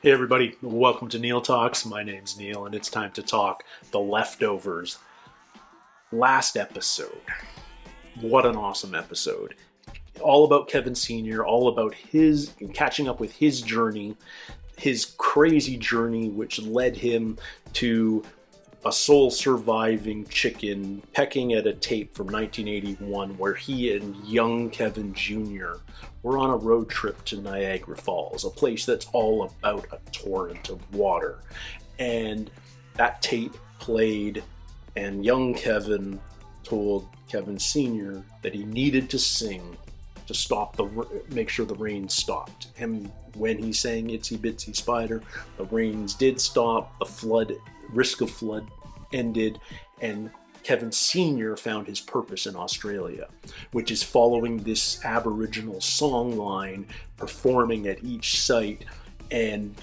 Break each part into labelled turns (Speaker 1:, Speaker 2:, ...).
Speaker 1: Hey everybody, welcome to Neil Talks. My name's Neil and it's time to talk The Leftovers. Last episode. What an awesome episode. All about Kevin Sr., all about his catching up with his journey, his crazy journey which led him to a sole surviving chicken pecking at a tape from 1981 where he and young Kevin Jr. were on a road trip to Niagara Falls, a place that's all about a torrent of water. And that tape played, and young Kevin told Kevin Sr. that he needed to sing to make sure the rain stopped. And when he sang Itsy Bitsy Spider, the rains did stop, the risk of flood ended, and Kevin Sr. found his purpose in Australia, which is following this Aboriginal songline, performing at each site, and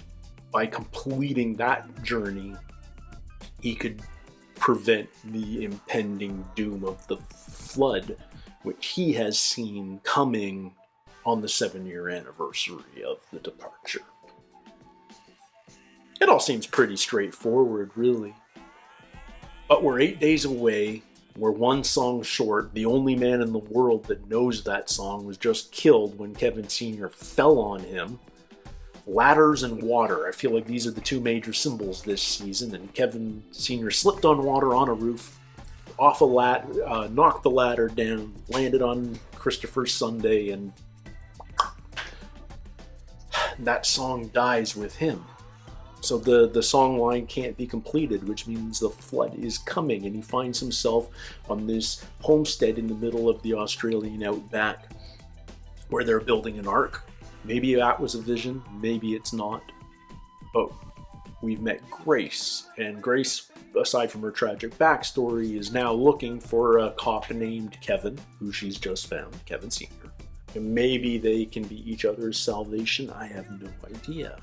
Speaker 1: by completing that journey, he could prevent the impending doom of the flood, which he has seen coming on the 7-year anniversary of the departure. It all seems pretty straightforward, really. But we're 8 days away, we're one song short. The only man in the world that knows that song was just killed when Kevin Sr. fell on him. Ladders and water, I feel like these are the two major symbols this season, and Kevin Sr. slipped on water on a roof, off a knocked the ladder down, landed on Christopher's Sunday, and that song dies with him. So the song line can't be completed, which means the flood is coming, and he finds himself on this homestead in the middle of the Australian outback where they're building an ark. Maybe that was a vision, maybe it's not. But we've met Grace, and Grace, aside from her tragic backstory, is now looking for a cop named Kevin, who she's just found, Kevin Sr. And maybe they can be each other's salvation, I have no idea.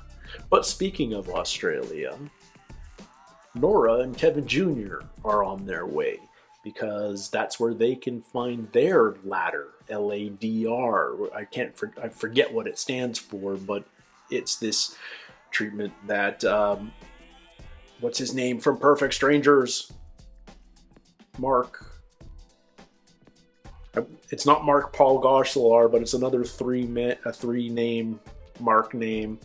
Speaker 1: But speaking of Australia, Nora and Kevin Jr. are on their way, because that's where they can find their ladder, LADR. I forget what it stands for, but it's this treatment that, what's his name from Perfect Strangers? Mark. It's not Mark Paul Gosselaar, but it's another three-name Mark name.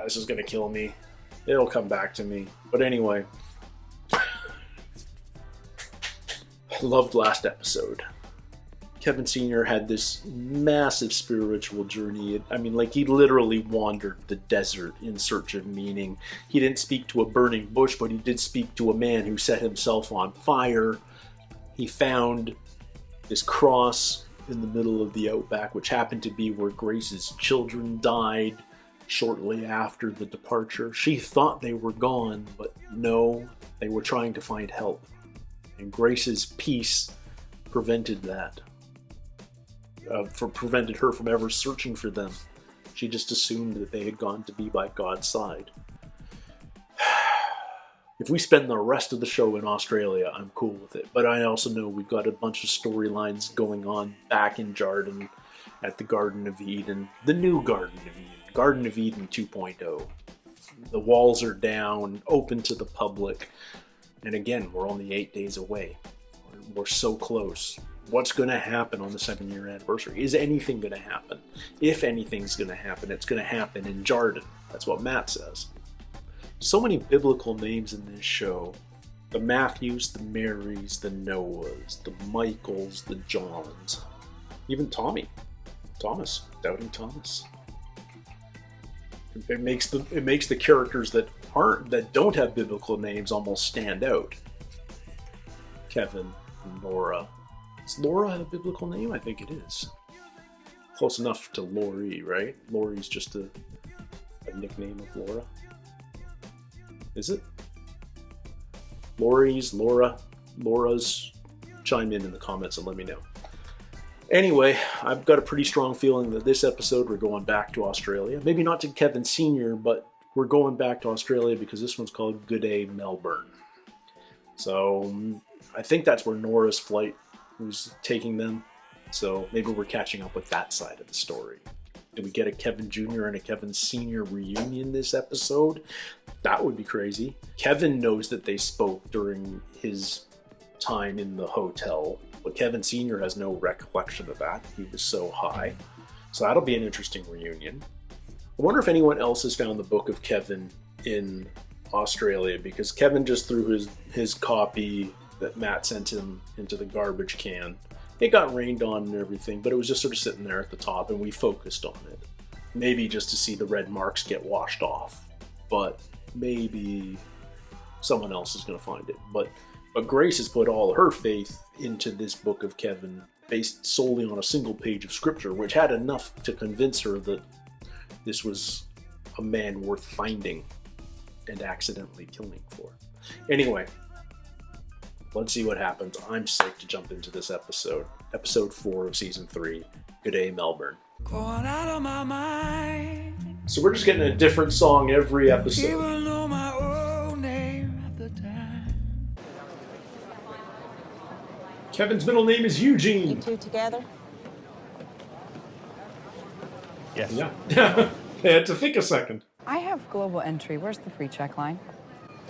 Speaker 1: This is gonna kill me. It'll come back to me. But anyway, I loved last episode. Kevin Sr. had this massive spiritual journey. He literally wandered the desert in search of meaning. He didn't speak to a burning bush, but he did speak to a man who set himself on fire. He found this cross in the middle of the outback, which happened to be where Grace's children died shortly after the departure. She thought they were gone, but no, they were trying to find help. And Grace's peace prevented that. Prevented her from ever searching for them. She just assumed that they had gone to be by God's side. If we spend the rest of the show in Australia, I'm cool with it. But I also know we've got a bunch of storylines going on back in Jarden at the Garden of Eden. The new Garden of Eden. Garden of Eden 2.0. The walls are down, open to the public. And again, we're only 8 days away. We're so close. What's going to happen on the 7-year anniversary? Is anything going to happen? If anything's going to happen, it's going to happen in Jarden. That's what Matt says. So many biblical names in this show. The Matthews, the Marys, the Noahs, the Michaels, the Johns. Even Thomas, Doubting Thomas. It makes the characters that don't have biblical names almost stand out. Kevin and Nora. Does Laura have a biblical name? I think it is. Close enough to Lori, right? Lori's just a nickname of Laura. Is it? Laura's. Chime in the comments and let me know. Anyway, I've got a pretty strong feeling that this episode we're going back to Australia. Maybe not to Kevin Sr., but we're going back to Australia because this one's called GDay Melbourne. So I think that's where Nora's flight was taking them. So maybe we're catching up with that side of the story. Do we get a Kevin Jr. and a Kevin Sr. reunion this episode? That would be crazy. Kevin knows that they spoke during his time in the hotel, but Kevin Sr. has no recollection of that. He was so high. So that'll be an interesting reunion. I wonder if anyone else has found the book of Kevin in Australia, because Kevin just threw his copy that Matt sent him into the garbage can. It got rained on and everything, but it was just sort of sitting there at the top, and we focused on it. Maybe just to see the red marks get washed off, but maybe someone else is going to find it. But Grace has put all her faith into this book of Kevin, based solely on a single page of scripture, which had enough to convince her that this was a man worth finding and accidentally killing for. Anyway, let's see what happens. I'm psyched to jump into this episode. Episode 4 of Season 3, GDay Melbourne.
Speaker 2: Going out of my mind.
Speaker 1: So we're just getting a different song every episode.
Speaker 2: Even know my own name at the time.
Speaker 1: Kevin's middle name is Eugene.
Speaker 3: You two together?
Speaker 4: Yes.
Speaker 1: Yeah. They had to think a second.
Speaker 5: I have global entry. Where's the pre-check line?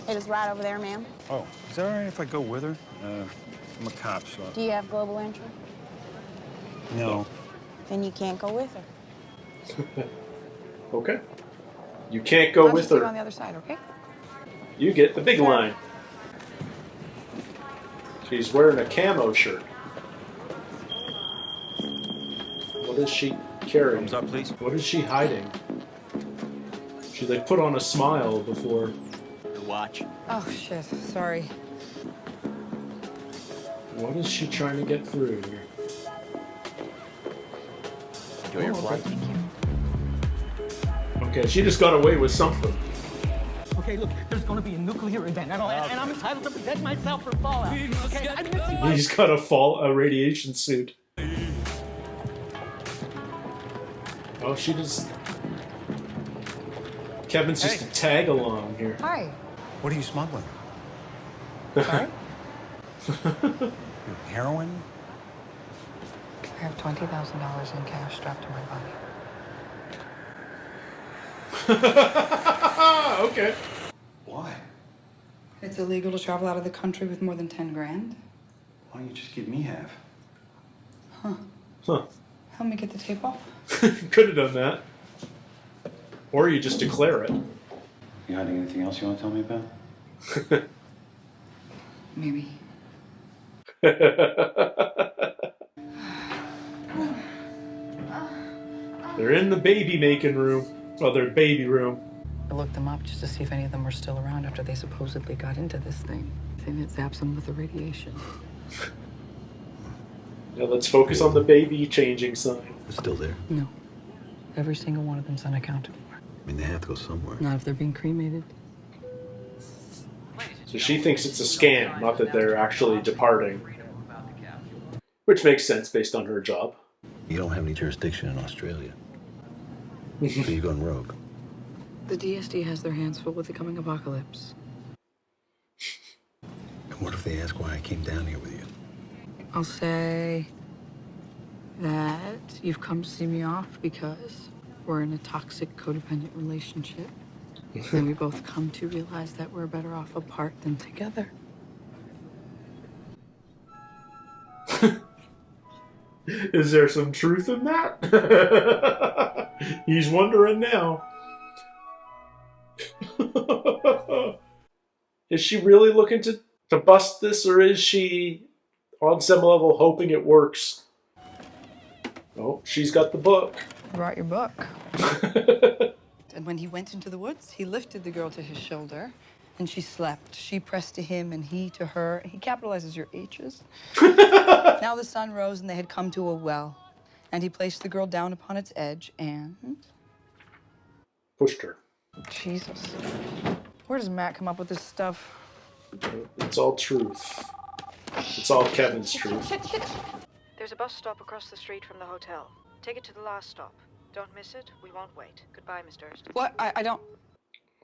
Speaker 3: It is right over there, ma'am.
Speaker 4: Oh, is that all right if I go with her? I'm a cop, so...
Speaker 3: Do you have global entry?
Speaker 4: No.
Speaker 3: Then you can't go with her.
Speaker 1: Okay. You can't go
Speaker 5: I'll
Speaker 1: with
Speaker 5: just sit
Speaker 1: her.
Speaker 5: on the other side, okay?
Speaker 1: You get the big line. She's wearing a camo shirt. What is she carrying?
Speaker 4: Thumbs up, please.
Speaker 1: What is she hiding? She like put on a smile before.
Speaker 4: Your watch.
Speaker 5: Oh, shit. Sorry.
Speaker 1: What is she trying to get through here?
Speaker 4: Enjoy your flight.
Speaker 5: Thank you.
Speaker 1: Okay, she just got away with something.
Speaker 6: Okay, look, there's gonna be a nuclear event, and I'm entitled to protect myself from fallout. Okay, I'm missing my...
Speaker 1: He's got a radiation suit. Oh, she just... Kevin's just a tag along here.
Speaker 5: Hi.
Speaker 4: What are you smuggling?
Speaker 5: Sorry?
Speaker 4: Heroin?
Speaker 5: I have $20,000 in cash strapped to my body.
Speaker 1: Okay.
Speaker 4: Why?
Speaker 5: It's illegal to travel out of the country with more than 10 grand.
Speaker 4: Why don't you just give me half?
Speaker 1: Huh.
Speaker 5: Help me get the tape off.
Speaker 1: Could have done that. Or you just declare it.
Speaker 4: You hiding anything else you want to tell me about?
Speaker 5: Maybe.
Speaker 1: They're in the baby making room. Oh, their baby room.
Speaker 5: I looked them up just to see if any of them were still around after they supposedly got into this thing. Then it zaps them with the radiation.
Speaker 1: Now let's focus on the baby changing sign.
Speaker 7: It's still there.
Speaker 5: No. Every single one of them's unaccounted for.
Speaker 7: I mean, they have to go somewhere.
Speaker 5: Not if they're being cremated.
Speaker 1: So she thinks it's a scam, not that they're actually departing. Which makes sense based on her job.
Speaker 7: You don't have any jurisdiction in Australia. So you've gone rogue.
Speaker 5: The DSD has their hands full with the coming apocalypse.
Speaker 7: And what if they ask why I came down here with you?
Speaker 5: I'll say that you've come to see me off because we're in a toxic codependent relationship. And we both come to realize that we're better off apart than together.
Speaker 1: Is there some truth in that? He's wondering now. Is she really looking to bust this, or is she on some level hoping it works? Oh, she's got the book.
Speaker 5: I brought your book. And when he went into the woods, he lifted the girl to his shoulder, and she slept. She pressed to him, and he to her. He capitalizes your H's. Now the sun rose, and they had come to a well. And he placed the girl down upon its edge, and...
Speaker 1: Pushed her.
Speaker 5: Jesus. Where does Matt come up with this stuff?
Speaker 1: It's all truth. It's all Kevin's truth.
Speaker 8: There's a bus stop across the street from the hotel. Take it to the last stop. Don't miss it. We won't wait. Goodbye, Miss Durst.
Speaker 5: What? I don't...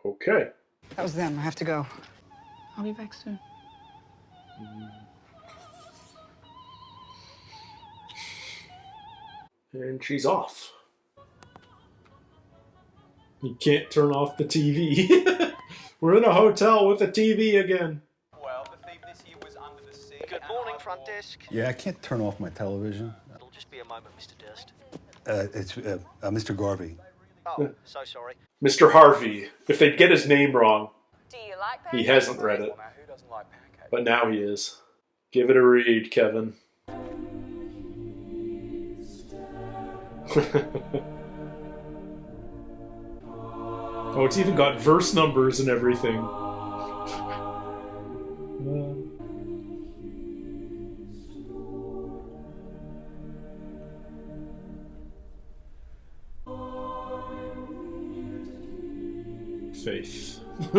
Speaker 1: Okay.
Speaker 5: That was them. I have to go. I'll be back soon.
Speaker 1: And she's off. You can't turn off the TV. We're in a hotel with a TV again.
Speaker 9: Well, the thief this year was under the sea.
Speaker 10: Good morning, front desk.
Speaker 7: Yeah, I can't turn off my television.
Speaker 10: It'll just be a moment, Mr. Durst.
Speaker 7: It's Mr. Garvey.
Speaker 10: Oh, so sorry.
Speaker 1: Mr. Harvey. If they'd get his name wrong,
Speaker 3: Do you like
Speaker 1: he hasn't read it.
Speaker 9: Now, who doesn't like pancakes?
Speaker 1: But now he is. Give it a read, Kevin. Oh, it's even got verse numbers and everything. Faith.
Speaker 11: And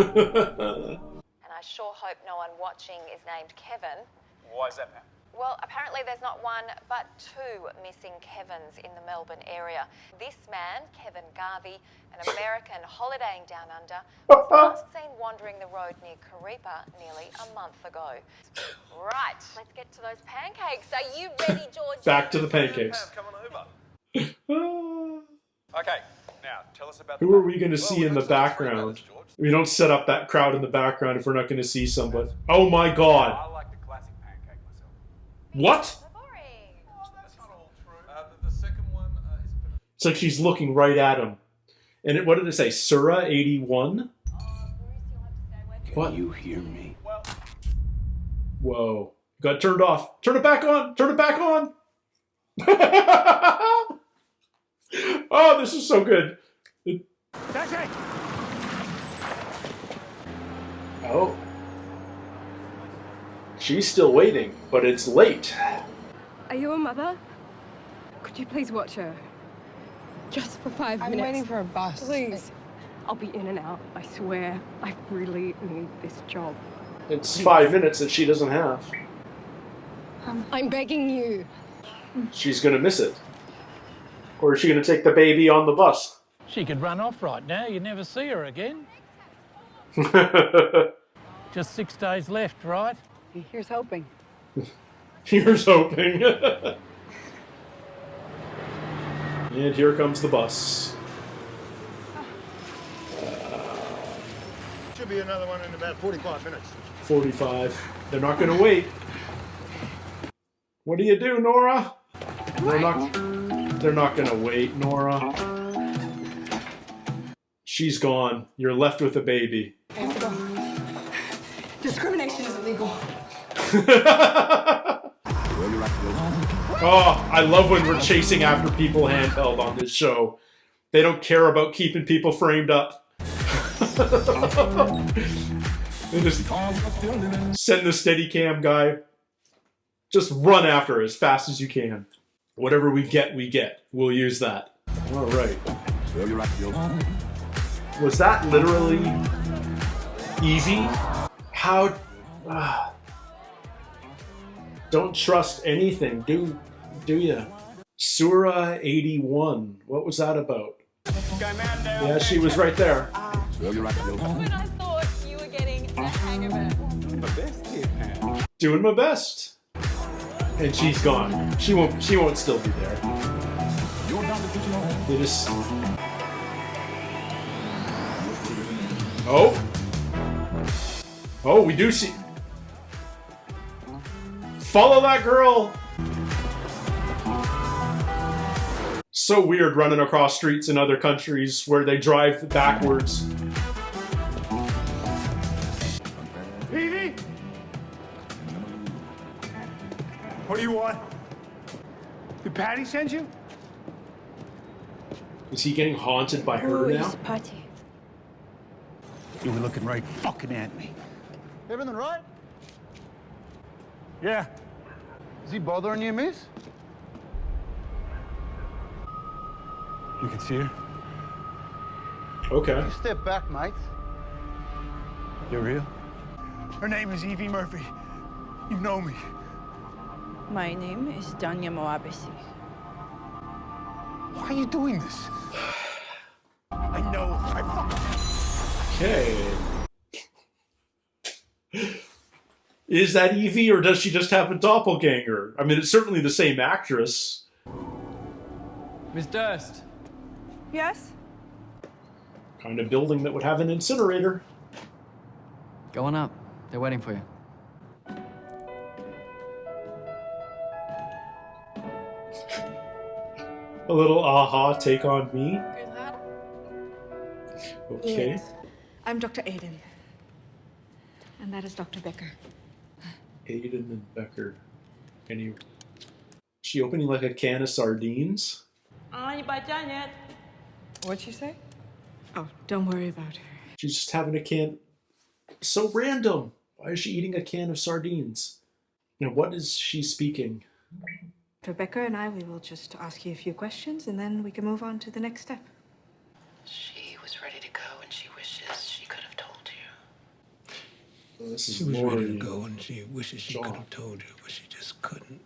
Speaker 11: I sure hope no one watching is named Kevin.
Speaker 9: Why is that, ma'am?
Speaker 11: Well, apparently there's not one, but two missing Kevins in the Melbourne area. This man, Kevin Garvey, an American holidaying down under, was last seen wandering the road near Karipa nearly a month ago. Right, let's get to those pancakes. Are you ready, George?
Speaker 1: Back to the pancakes.
Speaker 9: Come on over. Okay, now tell us about.
Speaker 1: Who are we going to see in the background? We don't set up that crowd in the background if we're not going to see somebody. Oh my God!
Speaker 9: I like the classic pancake myself.
Speaker 1: What?
Speaker 9: That's not all true. The second one is a bit.
Speaker 1: It's like she's looking right at him. And what did it say? Surah 81? What?
Speaker 7: You hear me?
Speaker 1: Whoa. Got turned off. Turn it back on! Turn it back on! Oh, this is so good.
Speaker 6: Taxi!
Speaker 1: Oh. She's still waiting, but it's late.
Speaker 12: Are you a mother? Could you please watch her? Just for 5 minutes.
Speaker 5: I'm waiting for a bus.
Speaker 12: Please. I'll be in and out, I swear. I really need this job.
Speaker 1: It's 5 minutes that she doesn't have.
Speaker 12: I'm begging you.
Speaker 1: She's gonna miss it. Or is she gonna take the baby on the bus?
Speaker 6: She could run off right now. You'd never see her again. Just 6 days left, right?
Speaker 5: Here's hoping.
Speaker 1: Here's hoping. And here comes the bus.
Speaker 4: Should be another one in about 45 minutes.
Speaker 1: 45. They're not gonna wait. What do you do, Nora? They're not gonna wait, Nora. She's gone. You're left with a baby.
Speaker 5: I have to go. Discrimination is illegal.
Speaker 1: Oh, I love when we're chasing after people handheld on this show. They don't care about keeping people framed up. They just send the Steadicam guy. Just run after her as fast as you can. Whatever we get, we get. We'll use that. All right. Was that literally EVIE? How... don't trust anything, do ya? Surah 81. What was that about? Yeah, she was right there.
Speaker 11: When I thought you were getting the hang of it.
Speaker 1: Doing my best. And she's gone. She won't still be there. They just... Oh! Oh, we do see... Follow that girl! So weird running across streets in other countries where they drive backwards.
Speaker 4: Evie? What do you want? Did Patty send you?
Speaker 1: Is he getting haunted by her now?
Speaker 12: Patty?
Speaker 4: You were looking right fucking at me. Everything right? Yeah. Is he bothering you, miss? You can see her.
Speaker 1: Okay.
Speaker 4: You step back, mate. You're real? Her name is Evie Murphy. You know me.
Speaker 3: My name is Danya Moabesi.
Speaker 4: Why are you doing this? I know.
Speaker 1: Okay. Is that Evie, or does she just have a doppelganger? I mean, it's certainly the same actress.
Speaker 6: Miss Durst.
Speaker 5: Yes?
Speaker 1: Kind of building that would have an incinerator.
Speaker 13: Go on up. They're waiting for you.
Speaker 1: A little aha take on me. Okay.
Speaker 14: Yes. I'm Dr. Aiden. And that is Dr. Becker.
Speaker 1: Aiden and Becker. She opening like a can of sardines?
Speaker 5: What'd she say?
Speaker 14: Oh, don't worry about her.
Speaker 1: She's just having a can. So random. Why is she eating a can of sardines? And what is she speaking?
Speaker 14: Dr. Becker and I, we will just ask you a few questions and then we can move on to the next step.
Speaker 15: She was ready to go and she wishes she could have told you.
Speaker 1: Well, this is
Speaker 16: She was
Speaker 1: Lori.
Speaker 16: ready to go and she wishes she could have told you, but she just couldn't.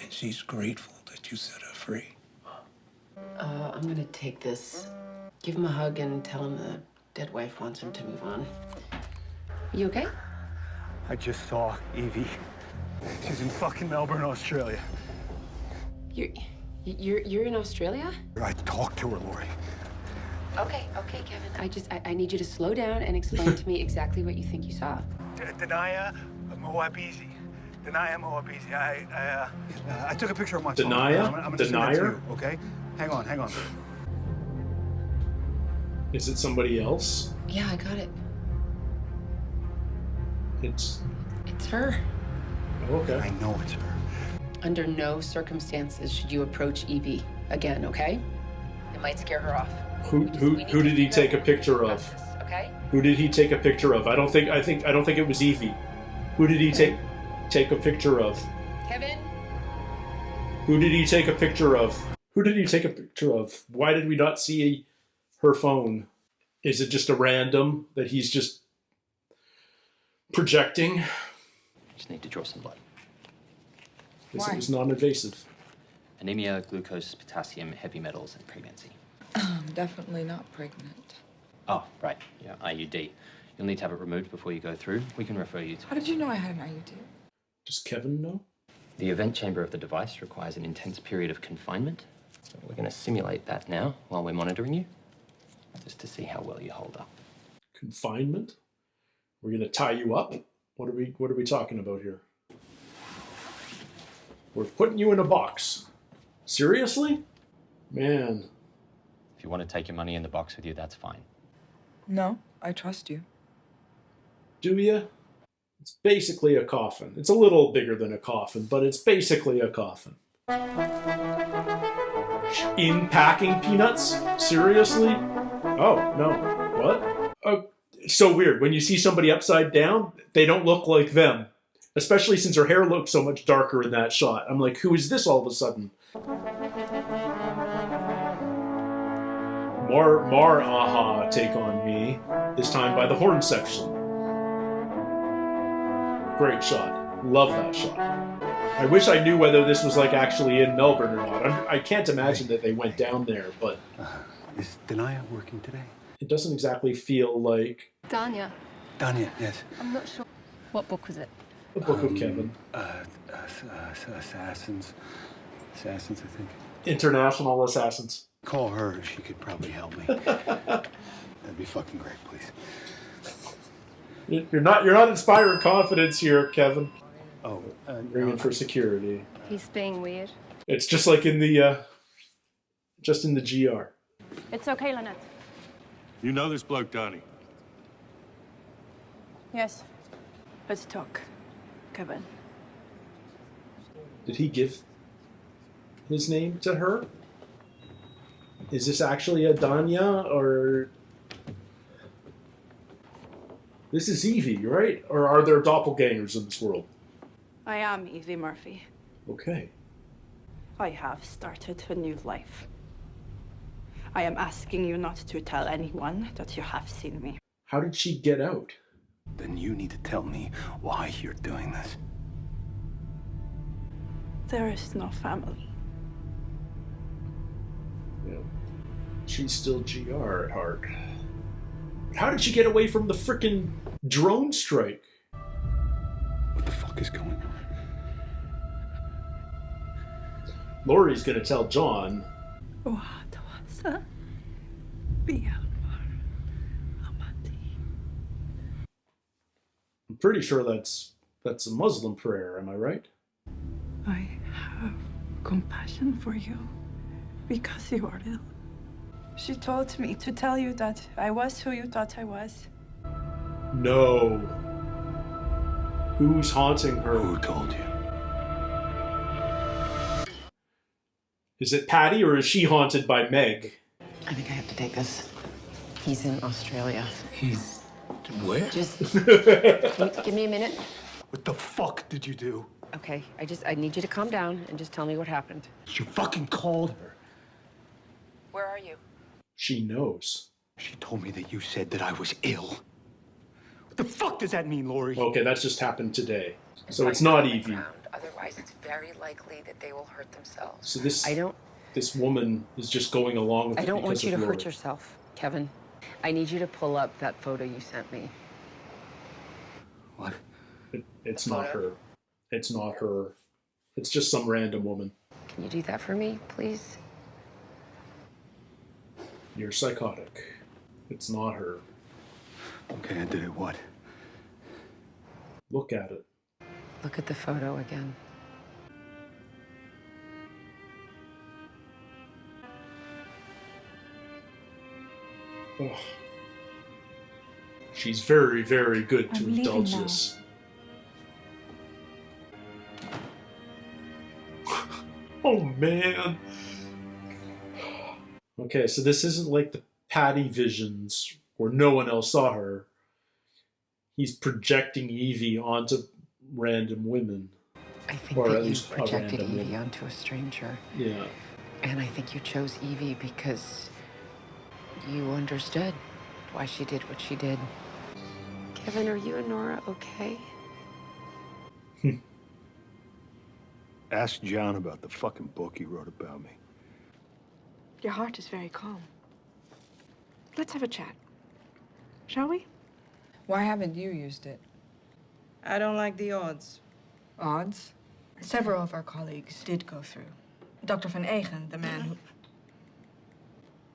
Speaker 16: And she's grateful that you set her free.
Speaker 15: I'm gonna take this. Give him a hug and tell him the dead wife wants him to move on. You okay?
Speaker 4: I just saw Evie. She's in fucking Melbourne, Australia.
Speaker 15: You're in Australia?
Speaker 4: I talked to her, Lori.
Speaker 15: Okay, Kevin. I need you to slow down and explain to me exactly what you think you saw.
Speaker 4: Denaya Moabizi. Denaya Moabizi. I took a picture of my phone.
Speaker 1: Denaya?
Speaker 4: I'm gonna send it to
Speaker 1: Denier?
Speaker 4: you, okay? Hang on.
Speaker 1: Is it somebody else?
Speaker 15: Yeah, I got it.
Speaker 1: It's
Speaker 15: her.
Speaker 1: Oh, okay.
Speaker 4: I know it's her.
Speaker 15: Under no circumstances should you approach Evie again, okay? It might scare her off.
Speaker 1: Who did he take a picture of?
Speaker 15: Okay?
Speaker 1: Who did he take a picture of? I don't think it was Evie. Who did he take a picture of?
Speaker 15: Kevin?
Speaker 1: Who did he take a picture of? Who did he take a picture of? Why did we not see her phone? Is it just a random that he's just projecting?
Speaker 17: Just need to draw some blood.
Speaker 1: Because it was non-invasive.
Speaker 17: Anemia, glucose, potassium, heavy metals, and pregnancy.
Speaker 5: I'm definitely not pregnant.
Speaker 17: Oh, right. Yeah, IUD. You'll need to have it removed before you go through. We can refer you to...
Speaker 5: How did you know I had an IUD?
Speaker 1: Does Kevin know?
Speaker 17: The event chamber of the device requires an intense period of confinement. So we're going to simulate that now while we're monitoring you, just to see how well you hold up.
Speaker 1: Confinement? We're going to tie you up? What are we talking about here? We're putting you in a box. Seriously? Man.
Speaker 17: If you want to take your money in the box with you, that's fine.
Speaker 5: No, I trust you.
Speaker 1: Do you? It's basically a coffin. It's a little bigger than a coffin, but it's basically a coffin. In packing peanuts? Seriously? Oh, no. What? Oh, it's so weird. When you see somebody upside down, they don't look like them. Especially since her hair looks so much darker in that shot. I'm like, who is this all of a sudden? More aha take on me. This time by the horn section. Great shot. Love that shot. I wish I knew whether this was like actually in Melbourne or not. I can't imagine that they went down there, but...
Speaker 4: Is Denaya working today?
Speaker 1: It doesn't exactly feel like...
Speaker 12: Danya.
Speaker 4: Danya, yes.
Speaker 12: I'm not sure. What book was it?
Speaker 1: The Book of Kevin.
Speaker 4: Assassins, I think.
Speaker 1: International Assassins.
Speaker 4: Call her. She could probably help me. That'd be fucking great, please.
Speaker 1: You're not inspiring confidence here, Kevin.
Speaker 4: Oh,
Speaker 1: bring in for security.
Speaker 12: He's being weird.
Speaker 1: It's just like in the, just in the GR.
Speaker 3: It's okay, Lynette.
Speaker 9: You know this bloke, Donnie?
Speaker 3: Yes. Let's talk, Kevin.
Speaker 1: Did he give his name to her? Is this actually a Danya, or... This is Evie, right? Or are there doppelgangers in this world?
Speaker 3: I am Evie Murphy.
Speaker 1: Okay.
Speaker 3: I have started a new life. I am asking you not to tell anyone that you have seen me.
Speaker 1: How did she get out?
Speaker 4: Then you need to tell me why you're doing this.
Speaker 3: There is no family.
Speaker 1: Yeah. She's still GR at heart. How did she get away from the frickin' drone strike?
Speaker 4: What the fuck is going on?
Speaker 1: Laurie's gonna tell John.
Speaker 3: What was that? Beyond.
Speaker 1: I'm pretty sure that's a Muslim prayer, am I right?
Speaker 3: I have compassion for you because you are ill. She told me to tell you that I was who you thought I was.
Speaker 1: No. Who's haunting her?
Speaker 7: Who told you?
Speaker 1: Is it Patty or is she haunted by Meg?
Speaker 15: I think I have to take this. He's in Australia.
Speaker 16: He's where?
Speaker 15: Just give me a minute.
Speaker 4: What the fuck did you do?
Speaker 15: Okay, I need you to calm down and just tell me what happened.
Speaker 4: You fucking called her.
Speaker 15: Where are you?
Speaker 1: She knows.
Speaker 4: She told me that you said that I was ill. What the fuck does that mean, Lori?
Speaker 1: Okay, that's just happened today. So it's not Evie.
Speaker 15: Otherwise, it's very likely that they will hurt themselves.
Speaker 1: So this woman is just going along with it.
Speaker 15: I don't want you to
Speaker 1: Lori.
Speaker 15: hurt yourself, Kevin. I need you to pull up that photo you sent me.
Speaker 4: What?
Speaker 1: It's not her. It's not her. It's just some random woman.
Speaker 15: Can you do that for me, please?
Speaker 1: You're psychotic. It's not her.
Speaker 4: Okay, I did it. What?
Speaker 1: Look at it.
Speaker 15: Look at the photo again.
Speaker 1: Oh. She's very, very good to
Speaker 3: I'm leaving
Speaker 1: indulge
Speaker 3: now.
Speaker 1: this. Oh, man. Okay, so this isn't like the Patty visions where no one else saw her. He's projecting Evie onto random women.
Speaker 15: I think
Speaker 1: Or
Speaker 15: that
Speaker 1: at
Speaker 15: you
Speaker 1: least a
Speaker 15: projected
Speaker 1: random
Speaker 15: Evie
Speaker 1: woman.
Speaker 15: onto a stranger.
Speaker 1: Yeah.
Speaker 15: And I think you chose Evie because you understood why she did what she did. Kevin, are you and Nora okay?
Speaker 4: Ask John about the fucking book he wrote about me.
Speaker 14: Your heart is very calm. Let's have a chat. Shall we?
Speaker 5: Why haven't you used it?
Speaker 3: I don't like the odds.
Speaker 5: Odds?
Speaker 14: Several of our colleagues did go through. Dr. Van Egen, the man who...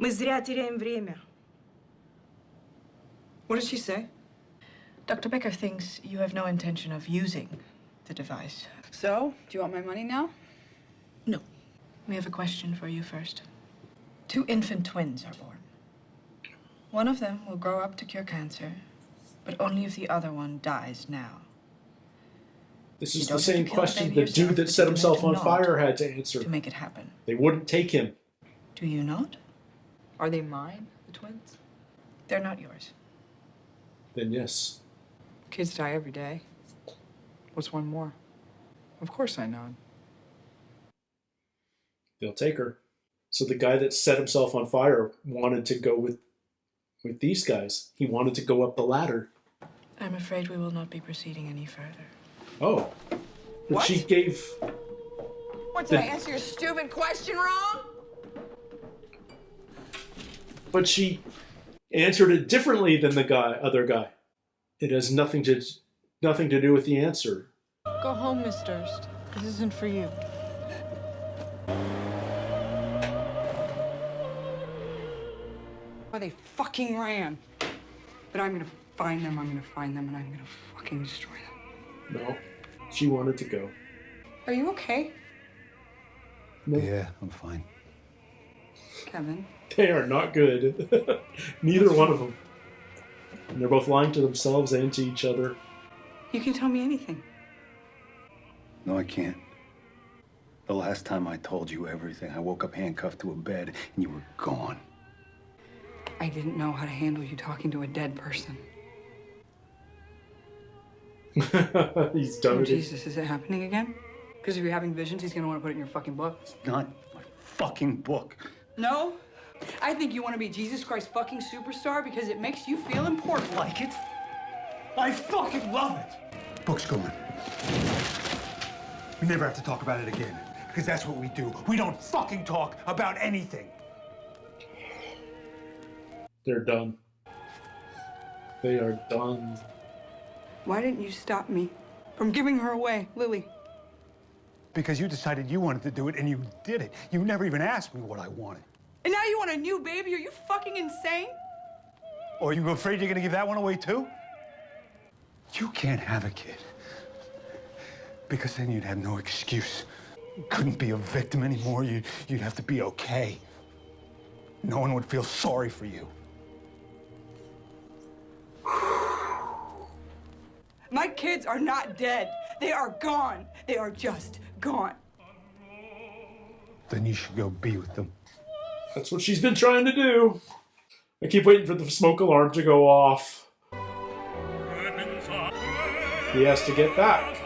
Speaker 3: Мы зря теряем время.
Speaker 5: What did she say?
Speaker 14: Dr. Becker thinks you have no intention of using the device.
Speaker 5: So, do you want my money now?
Speaker 14: No. We have a question for you first. 2 infant twins are born. One of them will grow up to cure cancer, but only if the other one dies now.
Speaker 1: This
Speaker 14: You
Speaker 1: is
Speaker 14: don't
Speaker 1: the
Speaker 14: have to
Speaker 1: same
Speaker 14: kill the
Speaker 1: question
Speaker 14: baby
Speaker 1: the
Speaker 14: yourself,
Speaker 1: dude that
Speaker 14: but
Speaker 1: set
Speaker 14: you do
Speaker 1: himself
Speaker 14: have to
Speaker 1: on
Speaker 14: nod
Speaker 1: fire had to answer.
Speaker 14: to make it happen.
Speaker 1: They wouldn't take him.
Speaker 14: Do you not?
Speaker 5: Are they mine, the twins?
Speaker 14: They're not yours.
Speaker 1: Then yes.
Speaker 5: Kids die every day. What's one more? Of course I nod.
Speaker 1: They'll take her. So the guy that set himself on fire wanted to go with these guys. He wanted to go up the ladder.
Speaker 14: I'm afraid we will not be proceeding any further.
Speaker 1: Oh. But
Speaker 5: What?
Speaker 1: she gave...
Speaker 5: What, did I answer your stupid question wrong?
Speaker 1: But she answered it differently than the other guy. It has nothing to do with the answer.
Speaker 14: Go home, Miss Durst. This isn't for you.
Speaker 5: Why they fucking ran. But I'm gonna find them, and I'm gonna fucking destroy them.
Speaker 1: No. She wanted to go.
Speaker 5: Are you okay,
Speaker 1: No.
Speaker 7: Yeah, I'm fine.
Speaker 5: Kevin?
Speaker 1: They are not good. Neither one of them. And they're both lying to themselves and to each other.
Speaker 5: You can tell me anything.
Speaker 7: No, I can't. The last time I told you everything, I woke up handcuffed to a bed and you were gone.
Speaker 5: I didn't know how to handle you talking to a dead person.
Speaker 1: He's done
Speaker 5: Oh,
Speaker 1: it.
Speaker 5: Jesus, is it happening again? Because if you're having visions, he's gonna want to put it in your fucking book.
Speaker 7: It's not my fucking book.
Speaker 5: No? I think you want to be Jesus Christ fucking superstar because it makes you feel important.
Speaker 4: Like it? I fucking love it. Book's gone. We never have to talk about it again. Because that's what we do. We don't fucking talk about anything.
Speaker 1: They're done. They are done.
Speaker 5: Why didn't you stop me from giving her away, Lily?
Speaker 4: Because you decided you wanted to do it and you did it. You never even asked me what I wanted.
Speaker 5: And now you want a new baby? Are you fucking insane?
Speaker 4: Or are you afraid you're gonna give that one away too?
Speaker 7: You can't have a kid. Because then you'd have no excuse. You couldn't be a victim anymore. You'd have to be okay. No one would feel sorry for you.
Speaker 3: My kids are not dead. They are gone. They are just gone.
Speaker 7: Then you should go be with them.
Speaker 1: That's what she's been trying to do. I keep waiting for the smoke alarm to go off. He has to get back.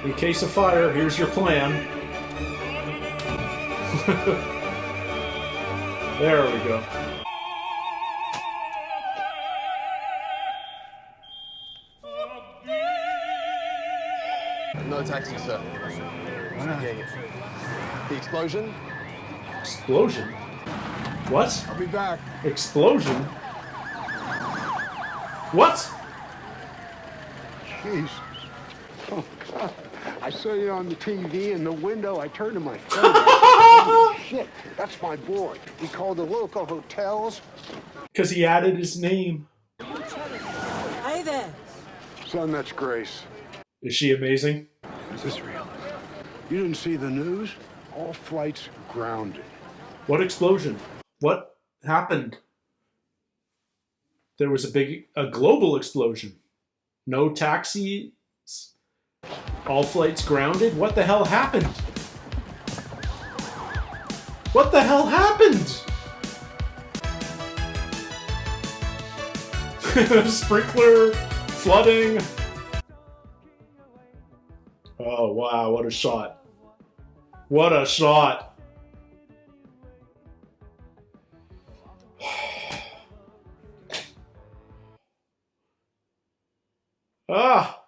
Speaker 1: In case of fire, here's your plan. There we go.
Speaker 18: No taxi, sir. The explosion?
Speaker 1: Explosion? What?
Speaker 18: I'll be back.
Speaker 1: Explosion? What?
Speaker 18: Jeez. Oh, God. I saw you on the TV in the window. I turned to my friend. Holy shit, that's my boy. He called the local hotels.
Speaker 1: Because he added his name.
Speaker 18: Hey there. Son, that's Grace.
Speaker 1: Is she amazing?
Speaker 18: Is this real? You didn't see the news? All flights grounded.
Speaker 1: What explosion? What happened? There was a global explosion. No taxis. All flights grounded. What the hell happened? What the hell happened? Sprinkler, flooding. Oh, wow, what a shot. What a shot. Ah!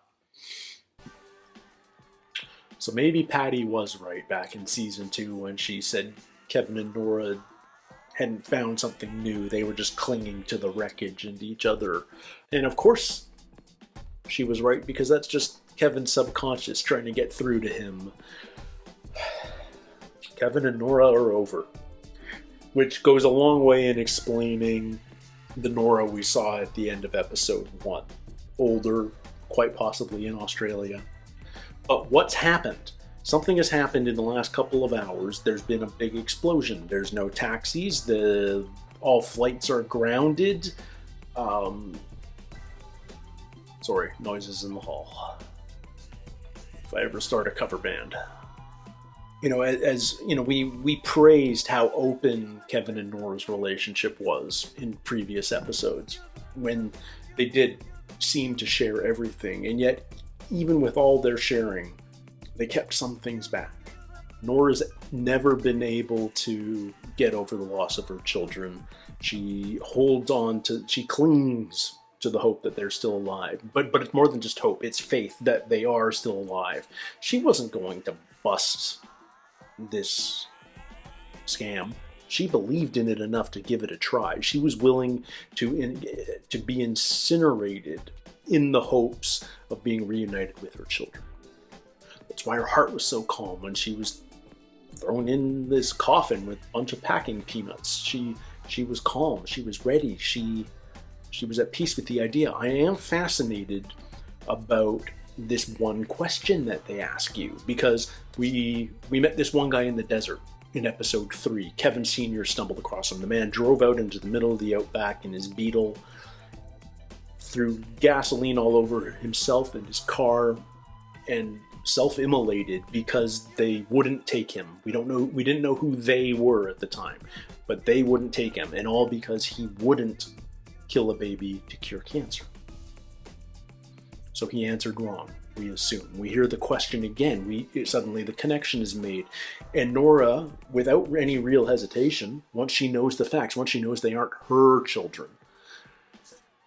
Speaker 1: So maybe Patty was right back in season 2 when she said Kevin and Nora hadn't found something new. They were just clinging to the wreckage and each other. And of course, she was right, because that's just Kevin's subconscious trying to get through to him. Kevin and Nora are over. Which goes a long way in explaining the Nora we saw at the end of episode 1. Older, quite possibly in Australia. But what's happened? Something has happened in the last couple of hours. There's been a big explosion. There's no taxis. All flights are grounded. Sorry, noises in the hall. If I ever start a cover band. You know, as you know, we praised how open Kevin and Nora's relationship was in previous episodes, when they did seem to share everything, and yet even with all their sharing, they kept some things back. Nora's never been able to get over the loss of her children. She clings to the hope that they're still alive. But it's more than just hope, it's faith that they are still alive. She wasn't going to bust this scam. She believed in it enough to give it a try. She was willing to be incinerated in the hopes of being reunited with her children. That's why her heart was so calm when she was thrown in this coffin with a bunch of packing peanuts. She was calm. She was ready. She was at peace with the idea. I am fascinated about this one question that they ask you, because we met this one guy in the desert in episode 3. Kevin Sr. stumbled across him. The man drove out into the middle of the outback in his Beetle, threw gasoline all over himself and his car, and self-immolated because they wouldn't take him. We didn't know who they were at the time, but they wouldn't take him, and all because he wouldn't kill a baby to cure cancer. So he answered wrong, we assume. We hear the question again. Suddenly the connection is made. And Nora, without any real hesitation, once she knows the facts, once she knows they aren't her children,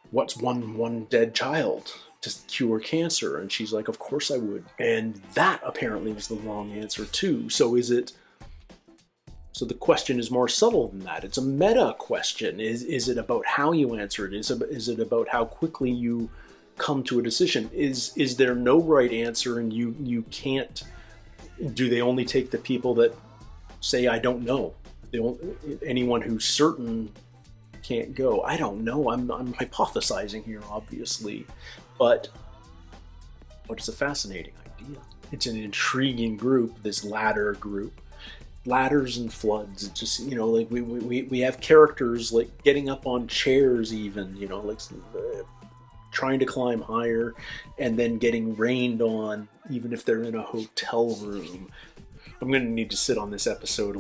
Speaker 1: what's one dead child to cure cancer? And she's like, of course I would. And that apparently was the wrong answer too. So the question is more subtle than that. It's a meta question. Is it about how you answer it? Is it about how quickly you come to a decision? Is there no right answer, and you can't? Do they only take the people that say I don't know? Anyone who's certain can't go. I don't know. I'm hypothesizing here, obviously, but it's a fascinating idea. It's an intriguing group, this ladder group. Ladders and floods. It's just, you know, like we have characters like getting up on chairs, even, you know, like trying to climb higher and then getting rained on, even if they're in a hotel room. I'm going to need to sit on this episode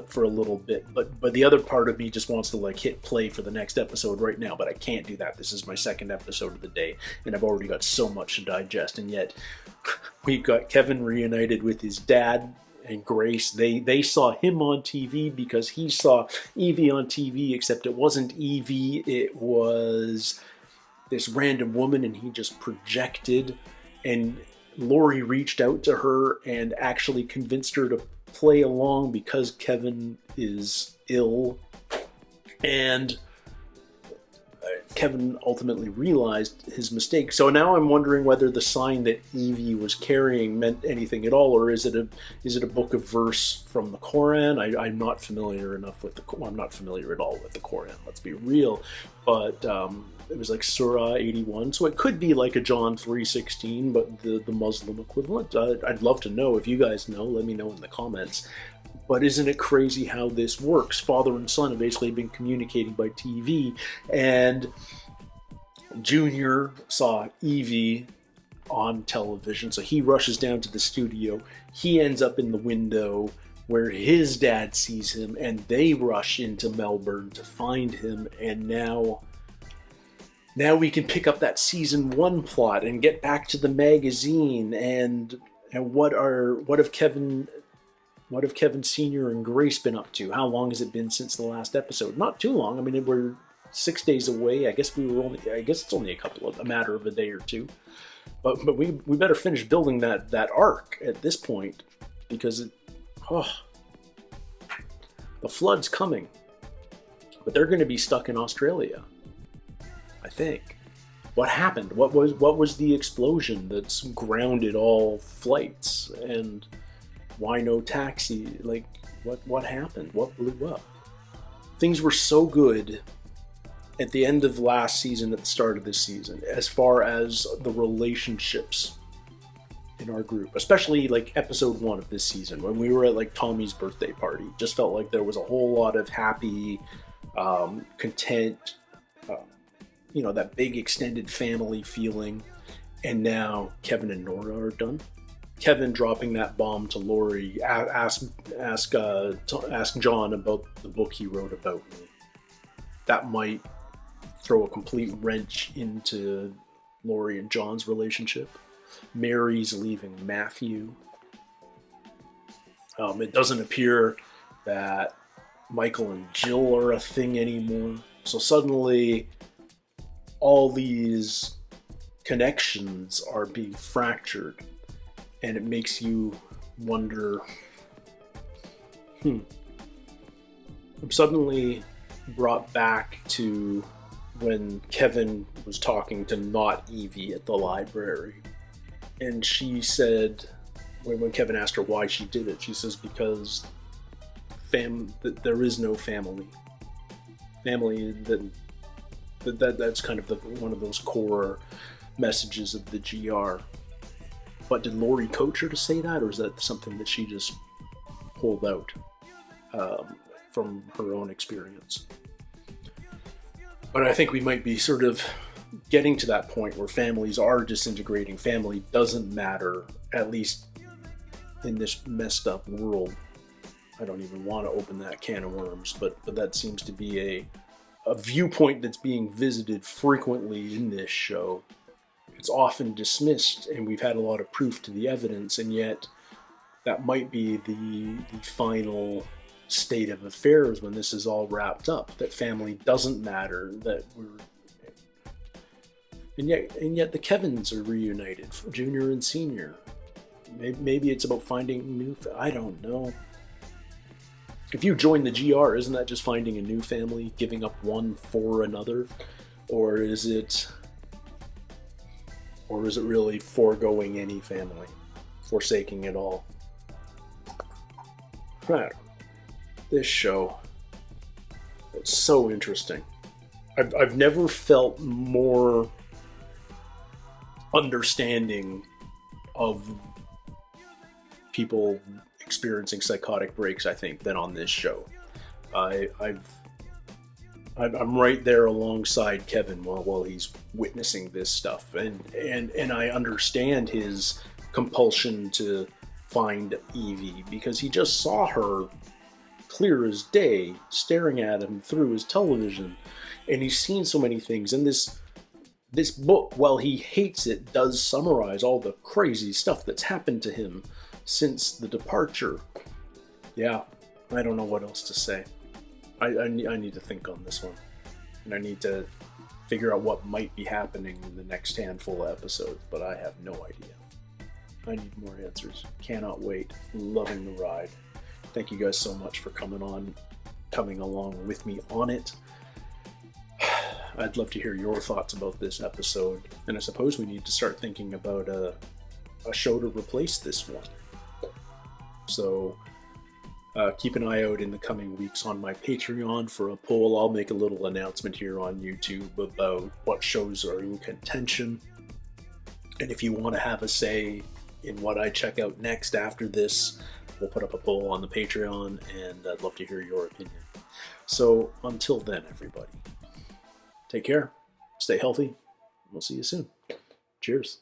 Speaker 1: for a little bit, but the other part of me just wants to like hit play for the next episode right now, but I can't do that. This is my second episode of the day, and I've already got so much to digest, and yet we've got Kevin reunited with his dad and Grace. They saw him on TV because he saw Evie on TV, except it wasn't Evie, it was this random woman, and he just projected, and Lori reached out to her and actually convinced her to play along because Kevin is ill. And Kevin ultimately realized his mistake. So now I'm wondering whether the sign that Evie was carrying meant anything at all, or is it a book of verse from the Quran? I'm not familiar enough with I'm not familiar at all with the Quran, let's be real. But it was like Surah 81, so it could be like a John 3:16, but the Muslim equivalent. I'd love to know. If you guys know, let me know in the comments. But isn't it crazy how this works? Father and son have basically been communicating by TV, and Junior saw Evie on television, so he rushes down to the studio. He ends up in the window where his dad sees him, and they rush into Melbourne to find him, and now we can pick up that season 1 plot and get back to the magazine, and what have Kevin Sr. and Grace been up to? How long has it been since the last episode? Not too long. I mean, we're 6 days away. I guess it's only a matter of a day or two. But we better finish building that arc at this point, because the flood's coming. But they're going to be stuck in Australia, I think. What happened? What was the explosion that's grounded all flights? And why no taxi? Like, what happened? What blew up? Things were so good at the end of last season, at the start of this season, as far as the relationships in our group, especially like episode 1 of this season, when we were at like Tommy's birthday party. Just felt like there was a whole lot of happy, content, that big extended family feeling. And now Kevin and Nora are done. Kevin dropping that bomb to Lori, ask John about the book he wrote about me. That might throw a complete wrench into Lori and John's relationship. Mary's leaving Matthew. It doesn't appear that Michael and Jill are a thing anymore. So suddenly, all these connections are being fractured. And it makes you wonder, I'm suddenly brought back to when Kevin was talking to not Evie at the library. And she said, when Kevin asked her why she did it, she says, because there is no family. Family, that's kind of one of those core messages of the GR. But did Lori coach her to say that, or is that something that she just pulled out from her own experience? But I think we might be sort of getting to that point where families are disintegrating. Family doesn't matter, at least in this messed up world. I don't even want to open that can of worms, but that seems to be a viewpoint that's being visited frequently in this show. It's often dismissed, and we've had a lot of proof to the evidence, and yet that might be the final state of affairs when this is all wrapped up, that family doesn't matter, and yet the Kevins are reunited, Junior and Senior. Maybe it's about finding new, I don't know. If you join the GR, isn't that just finding a new family, giving up one for another? Or is it really foregoing any family, forsaking it all? Right. This show, it's so interesting. I've never felt more understanding of people experiencing psychotic breaks, I think, than on this show. I'm right there alongside Kevin while he's witnessing this stuff, and I understand his compulsion to find Evie because he just saw her clear as day staring at him through his television, and he's seen so many things. And this book, while he hates it, does summarize all the crazy stuff that's happened to him since the departure. Yeah, I don't know what else to say. I need to think on this one, and I need to figure out what might be happening in the next handful of episodes, but I have no idea. I need more answers. Cannot wait. Loving the ride. Thank you guys so much for coming along with me on it. I'd love to hear your thoughts about this episode, and I suppose we need to start thinking about a show to replace this one. So keep an eye out in the coming weeks on my Patreon for a poll. I'll make a little announcement here on YouTube about what shows are in contention, and if you want to have a say in what I check out next after this, we'll put up a poll on the Patreon, and I'd love to hear your opinion. So until then, everybody, take care, stay healthy, and we'll see you soon. Cheers.